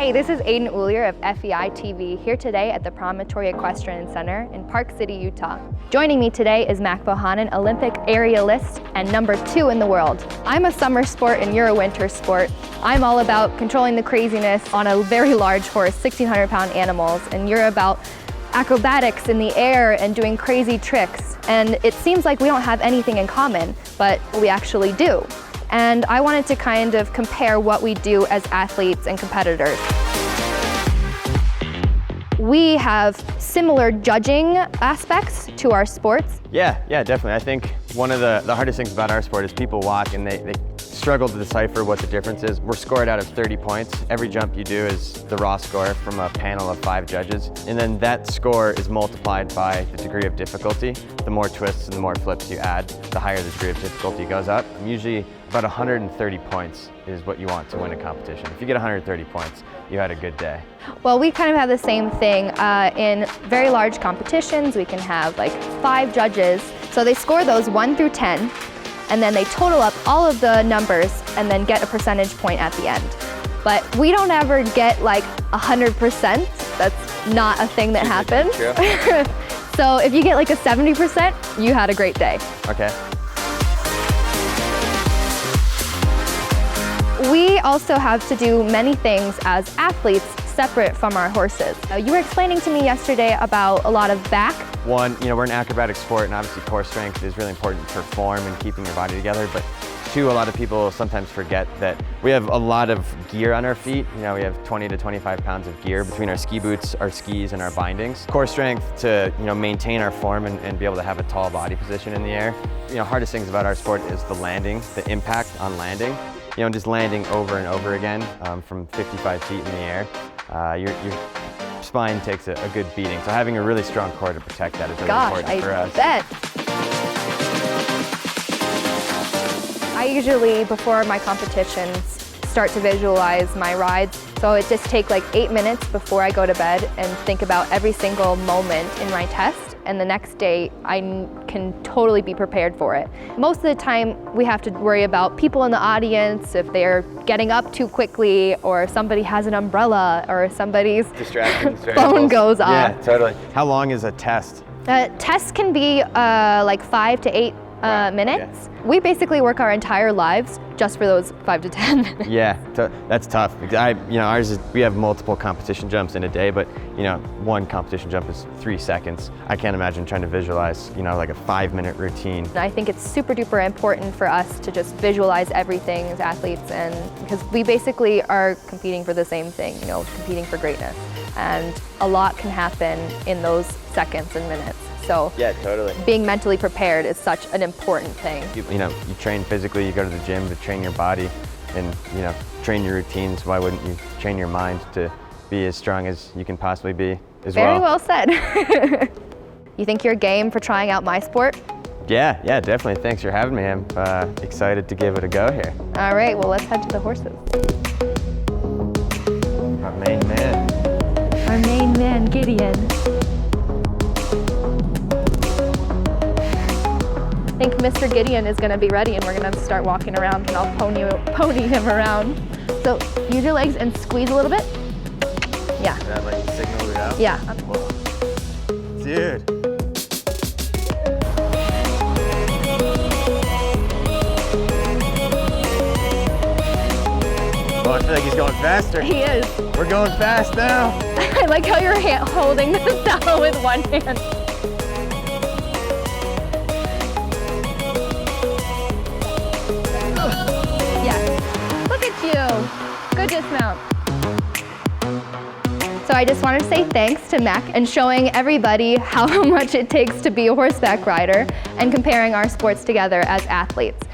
Hey, this is Uhlir of FEI TV, here today at the Promontory Equestrian Center in Park City, Utah. Joining me today is Mac Bohonnon, Olympic aerialist and #2 in the world. I'm a summer sport and you're a winter sport. I'm all about controlling the craziness on a very large horse, 1,600-pound animals, and you're about acrobatics in the air and doing crazy tricks. And it seems like we don't have anything in common, but we actually do. And I wanted to kind of compare what we do as athletes and competitors. We have similar judging aspects to our sports. Yeah, definitely. I think one of the hardest things about our sport is people watch and they struggle to decipher what the difference is. We're scored out of 30 points. Every jump you do is the raw score from a panel of 5 judges. And then that score is multiplied by the degree of difficulty. The more twists and the more flips you add, the higher the degree of difficulty goes up. Usually about 130 points is what you want to win a competition. If you get 130 points, you had a good day. Well, we kind of have the same thing. In very large competitions, we can have like 5 judges. So they score those 1 through 10. And then they total up all of the numbers and then get a percentage point at the end. But we don't ever get like 100%. That's not a thing that happens. So if you get like a 70%, you had a great day. Okay. We also have to do many things as athletes separate from our horses. You were explaining to me yesterday about a lot of back. One, we're an acrobatic sport and obviously core strength is really important for form and keeping your body together. But 2, a lot of people sometimes forget that we have a lot of gear on our feet. We have 20 to 25 pounds of gear between our ski boots, our skis, and our bindings. Core strength to maintain our form and be able to have a tall body position in the air. Hardest things about our sport is the landing, the impact on landing. Just landing over and over again from 55 feet in the air. Your spine takes a good beating. So having a really strong core to protect that is really important for us. Bet. I usually, before my competitions, start to visualize my rides. So it just takes like 8 minutes before I go to bed and think about every single moment in my test. And the next day, I can totally be prepared for it. Most of the time, we have to worry about people in the audience, if they're getting up too quickly, or if somebody has an umbrella, or somebody's phone goes off. Yeah, totally. How long is a test? Tests can be like 5 to 8 minutes. Yeah. We basically work our entire lives just for those 5 to 10 minutes. Yeah, that's tough. Ours is, we have multiple competition jumps in a day, but one competition jump is 3 seconds. I can't imagine trying to visualize, like a 5-minute routine. I think it's super duper important for us to just visualize everything as athletes, and because we basically are competing for the same thing, competing for greatness. And a lot can happen in those seconds and minutes. So yeah, totally. Being mentally prepared is such an important thing. You train physically, you go to the gym to train your body and train your routines. Why wouldn't you train your mind to be as strong as you can possibly be as well? Very well said. You think you're game for trying out my sport? Yeah, definitely. Thanks for having me. I'm excited to give it a go here. All right, well, let's head to the horses. Our main man. Our main man, Gideon. I think Mr. Gideon is going to be ready and we're going to start walking around and I'll pony him around. So use your legs and squeeze a little bit. Yeah. Did that like signal it out? Yeah. Whoa. Dude. Oh, I feel like he's going faster. He is. We're going fast now. I like how you're holding the saddle with one hand. Good dismount. So I just wanted to say thanks to Mac and showing everybody how much it takes to be a horseback rider and comparing our sports together as athletes.